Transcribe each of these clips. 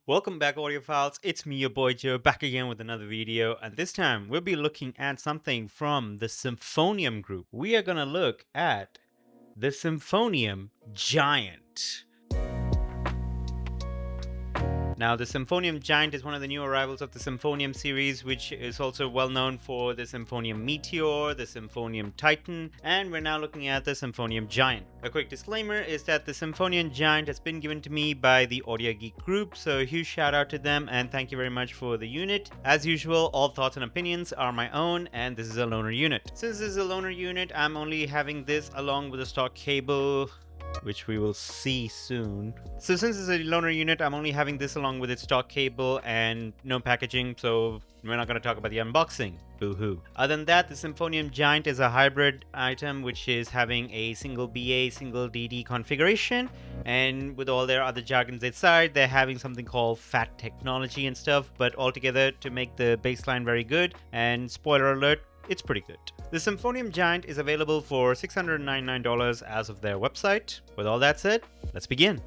Welcome back, audiophiles. It's me, your boy Joe, back again with another video. And this time we'll be looking at something from the Symphonium group. We are going to look at the Symphonium Giant. Now, the Symphonium Giant is one of the new arrivals of the Symphonium series, which is also well known for the Symphonium Meteor, the Symphonium Titan, and we're now looking at the Symphonium Giant. A quick disclaimer is that the Symphonium Giant has been given to me by the Audio Geek group, so a huge shout out to them and thank you very much for the unit. As usual, all thoughts and opinions are my own, and this is a loaner unit. Since this is a loaner unit, I'm only having this along with a stock cable, which we will see soon. So since it's a loaner unit, I'm only having this along with its stock cable and no packaging, so we're not going to talk about the unboxing. Boo-hoo. Other than that, the Symphonium Giant is a hybrid item which is having a single BA, single DD configuration, and with all their other jargons inside, they're having something called PHAT technology and stuff, but altogether to make the baseline very good, and spoiler alert, it's pretty good. The Symphonium Giant is available for $699 as of their website. With all that said, let's begin.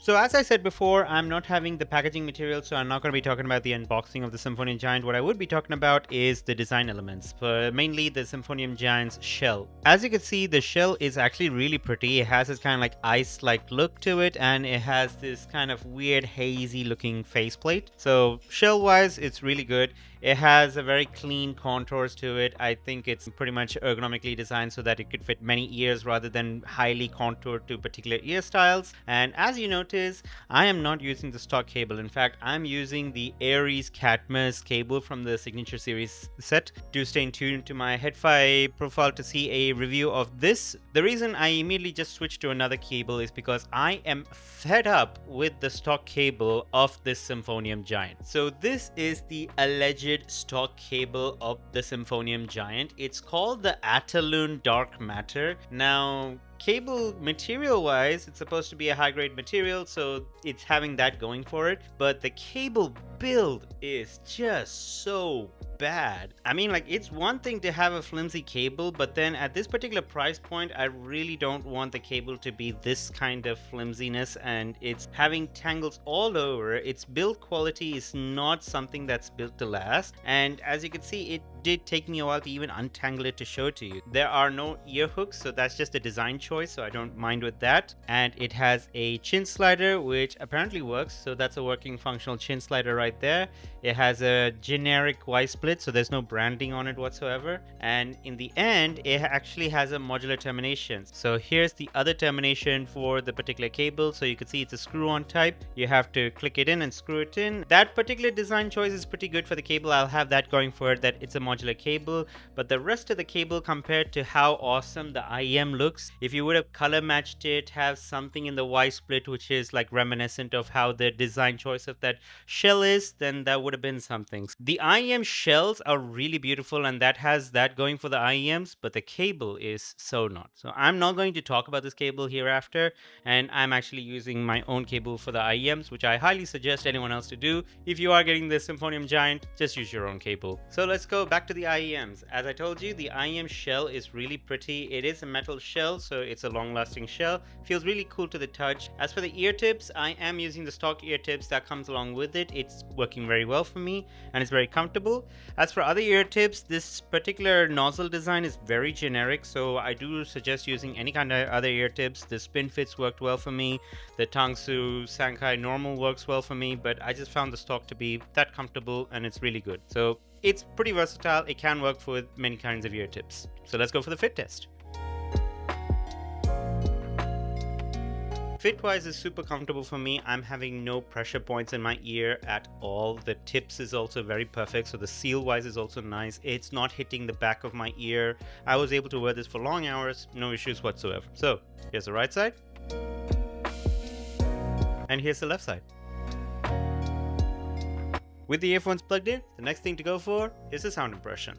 So as I said before, I'm not having the packaging material, so I'm not going to be talking about the unboxing of the Symphonium Giant. What I would be talking about is the design elements, mainly the Symphonium Giant's shell. As you can see, the shell is actually really pretty. It has this kind of like ice-like look to it, and it has this kind of weird hazy looking faceplate. So shell-wise, it's really good. It has a very clean contours to it. I think it's pretty much ergonomically designed so that it could fit many ears rather than highly contoured to particular ear styles. And as you notice, I am not using the stock cable. In fact, I'm using the Aries Catmus cable from the Signature Series set. Do stay tuned to my Headphone profile to see a review of this. The reason I immediately just switched to another cable is because I am fed up with the stock cable of this Symphonium Giant. So this is the alleged stock cable of the Symphonium Giant. It's called the Ataloon Dark Matter. Now, cable material wise, it's supposed to be a high grade material, so it's having that going for it, but the cable build is just so bad. I mean, like, it's one thing to have a flimsy cable, but then at this particular price point, I really don't want the cable to be this kind of flimsiness, and it's having tangles all over. Its build quality is not something that's built to last, and as you can see, it did take me a while to even untangle it to show it to you. There are no ear hooks, so that's just a design choice, so I don't mind with that. And it has a chin slider, which apparently works, so that's a working functional chin slider right there. It has a generic Y-split, so there's no branding on it whatsoever. And in the end, it actually has a modular termination. So here's the other termination for the particular cable. So you can see it's a screw-on type. You have to click it in and screw it in. That particular design choice is pretty good for the cable. I'll have that going for it, that it's a modular cable. But the rest of the cable, compared to how awesome the IEM looks, if you would have color matched it, have something in the Y-split which is like reminiscent of how the design choice of that shell is, then that would have been something. The IEM shells are really beautiful, and that has that going for the IEMs, but the cable is so not. So I'm not going to talk about this cable hereafter, and I'm actually using my own cable for the IEMs, which I highly suggest anyone else to do. If you are getting the Symphonium Giant, just use your own cable. So let's go back to the IEMs. As I told you, the IEM shell is really pretty. It is a metal shell, so it's a long-lasting shell. Feels really cool to the touch. As for the ear tips, I am using the stock ear tips that comes along with it. It's working very well for me, and it's very comfortable. As for other ear tips, this particular nozzle design is very generic, so I do suggest using any kind of other ear tips. The Spin Fits worked well for me. The Tangsu Sankai Normal works well for me, but I just found the stock to be that comfortable, and it's really good. So it's pretty versatile. It can work for many kinds of ear tips. So let's go for the fit test. Fit-wise is super comfortable for me. I'm having no pressure points in my ear at all. The tips is also very perfect, so the seal-wise is also nice. It's not hitting the back of my ear. I was able to wear this for long hours, no issues whatsoever. So here's the right side, and here's the left side. With the earphones plugged in, the next thing to go for is the sound impression.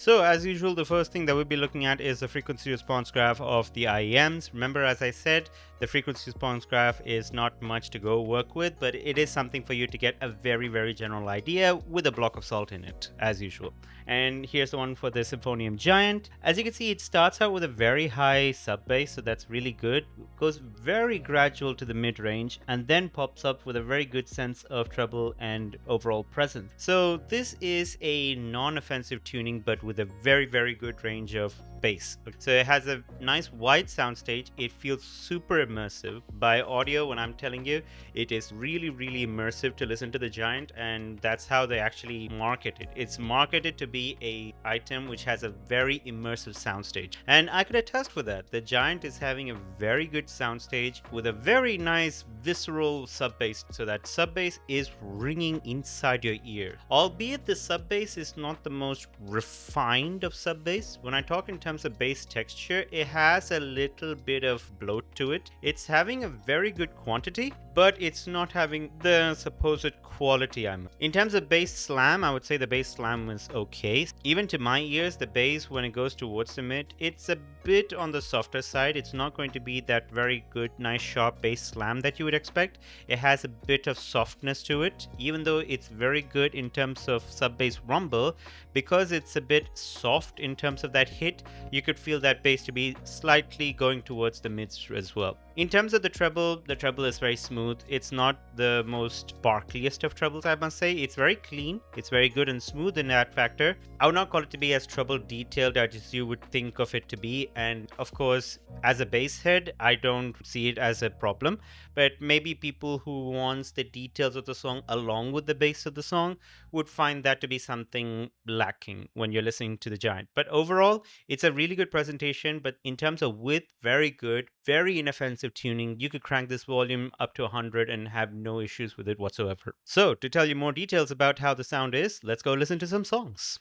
So as usual, the first thing that we'll be looking at is the frequency response graph of the IEMs. Remember, as I said, the frequency response graph is not much to go work with, but it is something for you to get a very, very general idea with a block of salt in it, as usual. And here's the one for the Symphonium Giant. As you can see, it starts out with a very high sub bass, so that's really good. It goes very gradual to the mid range and then pops up with a very good sense of treble and overall presence. So this is a non-offensive tuning, but with a very, very good range of bass. So it has a nice wide soundstage. It feels super immersive. By audio, when I'm telling you, it is really, really immersive to listen to the Giant, and that's how they actually market it. It's marketed to be a item which has a very immersive soundstage, and I could attest for that. The Giant is having a very good soundstage with a very nice visceral sub bass, so that sub bass is ringing inside your ear. Albeit the sub bass is not the most refined of sub bass. When I talk in terms of bass texture, it has a little bit of bloat to it. It's having a very good quantity, but it's not having the supposed quality. In terms of bass slam, I would say the bass slam is okay. Even to my ears, the bass, when it goes towards the mid, it's a bit on the softer side. It's not going to be that very good, nice, sharp bass slam that you would expect. It has a bit of softness to it, even though it's very good in terms of sub bass rumble. Because it's a bit soft in terms of that hit, you could feel that bass to be slightly going towards the mids as well. In terms of the treble is very smooth. It's not the most sparkliest of trebles, I must say. It's very clean. It's very good and smooth in that factor. I would not call it to be as treble detailed as you would think of it to be. And of course, as a bass head, I don't see it as a problem. But maybe people who wants the details of the song along with the bass of the song would find that to be something lacking when you're listening to the Giant. But overall, it's a really good presentation. But in terms of width, very good, very inoffensive tuning. You could crank this volume up to 100 and have no issues with it whatsoever. So to tell you more details about how the sound is, let's go listen to some songs.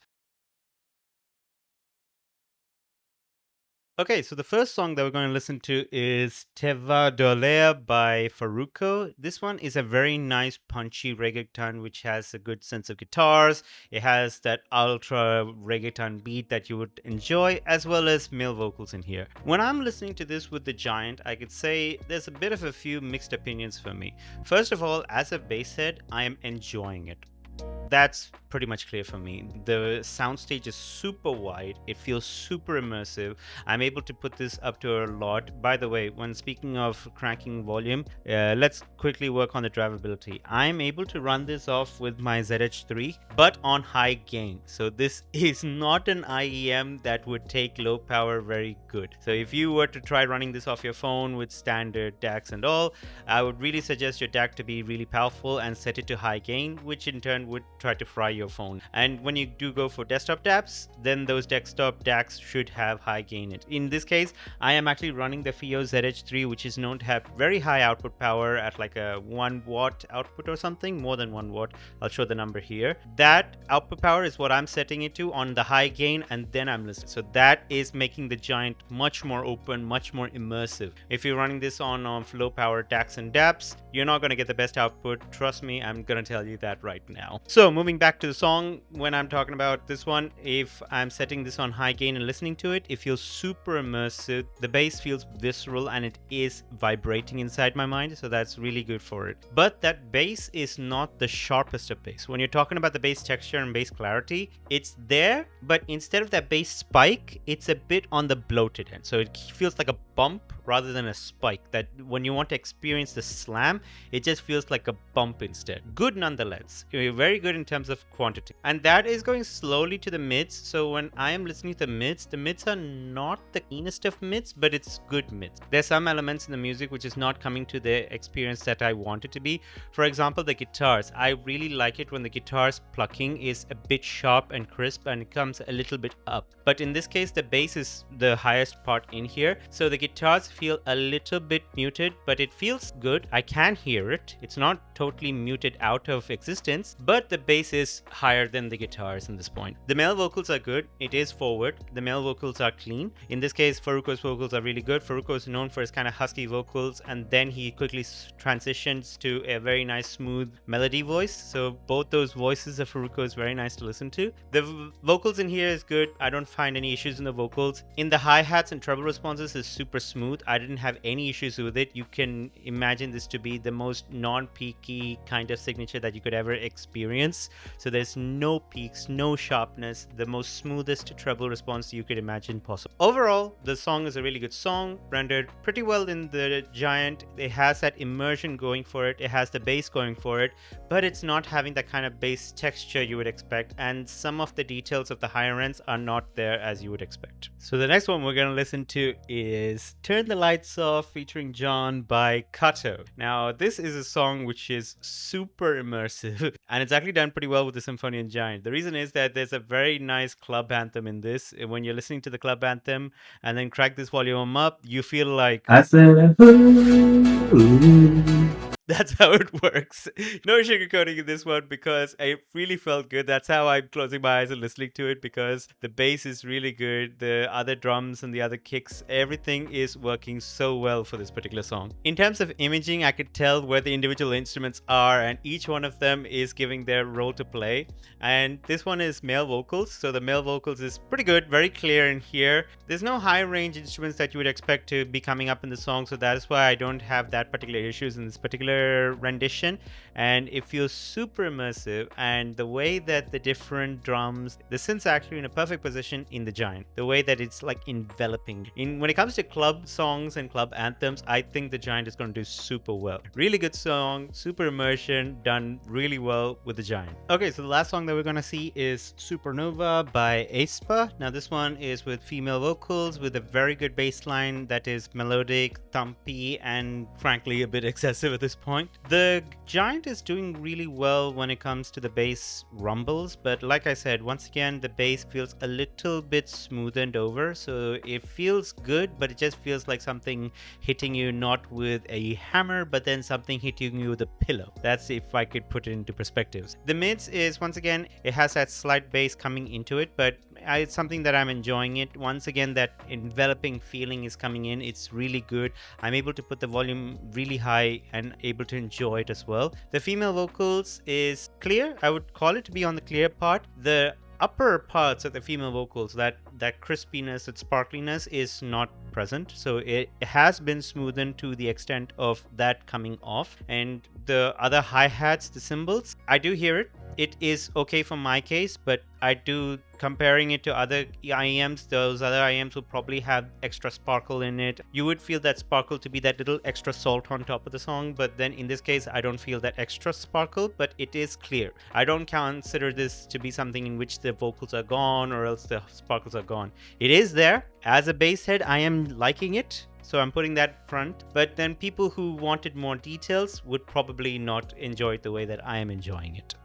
Okay, so the first song that we're going to listen to is Teva Doler by Faruko. This one is a very nice punchy reggaeton which has a good sense of guitars. It has that ultra reggaeton beat that you would enjoy, as well as male vocals in here. When I'm listening to this with the Giant, I could say there's a bit of a few mixed opinions for me. First of all, as a bass head, I am enjoying it. That's pretty much clear for me. The soundstage is super wide. It feels super immersive. I'm able to put this up to a lot. By the way, when speaking of cranking volume, let's quickly work on the drivability. I'm able to run this off with my ZH3, but on high gain. So this is not an IEM that would take low power very good. So if you were to try running this off your phone with standard DACs and all, I would really suggest your DAC to be really powerful and set it to high gain, which in turn would try to fry your phone. And when you do go for desktop DAPs, then those desktop DACs should have high gain. In this case, I am actually running the FIO ZH3, which is known to have very high output power at like a 1 watt output or something, more than 1 watt. I'll show the number here. That output power is what I'm setting it to on the high gain, and then I'm listening. So that is making the Giant much more open, much more immersive. If you're running this on low power DACs and DAPs, you're not going to get the best output. Trust me, I'm going to tell you that right now. So moving back to the song, when I'm talking about this one, if I'm setting this on high gain and listening to it, it feels super immersive. The bass feels visceral and it is vibrating inside my mind, so that's really good for it. But that bass is not the sharpest of bass. When you're talking about the bass texture and bass clarity, it's there, but instead of that bass spike, it's a bit on the bloated end. So it feels like a bump rather than a spike, that when you want to experience the slam, it just feels like a bump instead. Good nonetheless. Very good in terms of quantity. And that is going slowly to the mids. So when I am listening to the mids are not the keenest of mids, but it's good mids. There's some elements in the music which is not coming to the experience that I want it to be. For example, the guitars. I really like it when the guitar's plucking is a bit sharp and crisp and it comes a little bit up. But in this case, the bass is the highest part in here. So the guitars feel a little bit muted, but it feels good. I can hear it. It's not totally muted out of existence, but the bass is higher than the guitars in this point. The male vocals are good. It is forward. The male vocals are clean. In this case, Farruko's vocals are really good. Farruko is known for his kind of husky vocals, and then he quickly transitions to a very nice smooth melody voice. So both those voices of Farruko is very nice to listen to. The vocals in here is good. I don't find any issues in the vocals. In the hi-hats and treble responses is super smooth. I didn't have any issues with it. You can imagine this to be the most non-peaky kind of signature that you could ever experience. So there's no peaks, no sharpness, the most smoothest treble response you could imagine possible. Overall, the song is a really good song, rendered pretty well in the Giant. It has that immersion going for it. It has the bass going for it, but it's not having that kind of bass texture you would expect, and some of the details of the higher ends are not there as you would expect. So the next one we're going to listen to is Turn the Lights Off featuring John by Kato. Now this is a song which is super immersive and it's actually done pretty well with the Symphonium Giant. The reason is that there's a very nice club anthem in this. When you're listening to the club anthem and then crack this volume up, you feel like I said, ooh. That's how it works. No sugarcoating in this one because I really felt good. That's how I'm closing my eyes and listening to it, because the bass is really good. The other drums and the other kicks, everything is working so well for this particular song. In terms of imaging, I could tell where the individual instruments are and each one of them is giving their role to play. And this one is male vocals. So the male vocals is pretty good, very clear in here. There's no high range instruments that you would expect to be coming up in the song. So that is why I don't have that particular issues in this particular rendition, and it feels super immersive. And the way that the different drums, the synths are actually in a perfect position in the Giant, the way that it's like enveloping. When it comes to club songs and club anthems, I think the Giant is going to do super well. Really good song, super immersion, done really well with the Giant. Okay, so the last song that we're going to see is Supernova by aespa. Now this one is with female vocals with a very good bass line that is melodic, thumpy, and frankly a bit excessive at this point. The Giant is doing really well when it comes to the bass rumbles, but like I said, once again, the bass feels a little bit smoothened over, so it feels good, but it just feels like something hitting you not with a hammer, but then something hitting you with a pillow. That's if I could put it into perspectives. The mids is, once again, it has that slight bass coming into it, but it's something that I'm enjoying it. Once again, that enveloping feeling is coming in. It's really good. I'm able to put the volume really high and able to enjoy it as well. The female vocals is clear. I would call it to be on the clear part. The upper parts of the female vocals, that crispiness, that sparkliness is not present, so it has been smoothened to the extent of that coming off. And the other hi-hats, the cymbals, I do hear it. It is okay for my case, but I do, comparing it to other IEMs, those other IEMs will probably have extra sparkle in it. You would feel that sparkle to be that little extra salt on top of the song, but then in this case, I don't feel that extra sparkle, but it is clear. I don't consider this to be something in which the vocals are gone or else the sparkles are gone. It is there. As a bass head, I am liking it, so I'm putting that front. But then people who wanted more details would probably not enjoy it the way that I am enjoying it.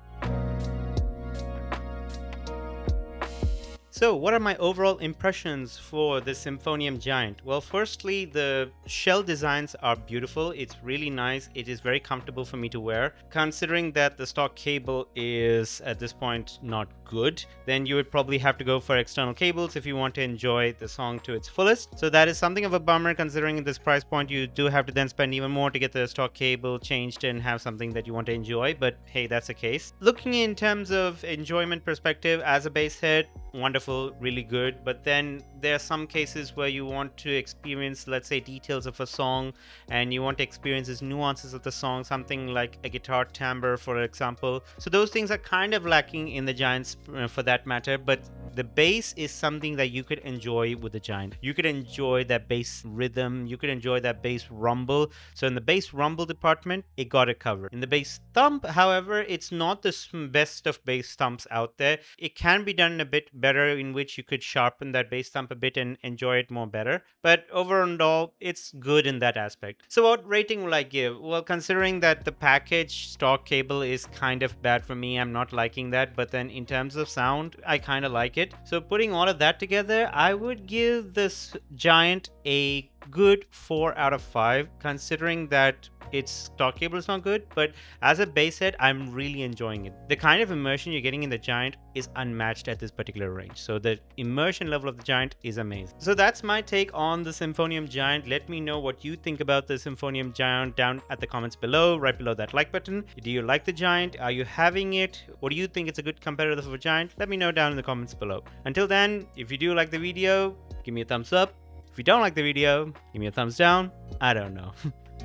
So what are my overall impressions for the Symphonium Giant? Well, firstly, the shell designs are beautiful. It's really nice. It is very comfortable for me to wear. Considering that the stock cable is at this point not good, then you would probably have to go for external cables if you want to enjoy the song to its fullest. So that is something of a bummer, considering at this price point you do have to then spend even more to get the stock cable changed and have something that you want to enjoy, but hey, that's the case. Looking in terms of enjoyment perspective, as a bass head, wonderful, really good. But then there are some cases where you want to experience, let's say, details of a song, and you want to experience these nuances of the song, something like a guitar timbre, for example. So those things are kind of lacking in the Giants for that matter, but the bass is something that you could enjoy with the Giant. You could enjoy that bass rhythm, you could enjoy that bass rumble. So in the bass rumble department, it got it covered. In the bass thump, however, it's not the best of bass thumps out there. It can be done a bit better, in which you could sharpen that bass thump a bit and enjoy it more better. But overall, it's good in that aspect. So what rating will I give? Well, considering that the package stock cable is kind of bad for me, I'm not liking that. But then in terms of sound, I kind of like it. So putting all of that together, I would give this Giant a good 4 out of 5, considering that its stock cable is not good, but as a bass head, I'm really enjoying it. The kind of immersion you're getting in the Giant is unmatched at this particular range. So the immersion level of the Giant is amazing. So that's my take on the Symphonium Giant. Let me know what you think about the Symphonium Giant down at the comments below, right below that like button. Do you like the Giant? Are you having it? What do you think it's a good competitor for Giant? Let me know down in the comments below. Until then, if you do like the video, give me a thumbs up. If you don't like the video, give me a thumbs down. I don't know.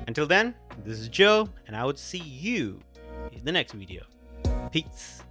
Until then, this is Joe, and I would see you in the next video. Peace.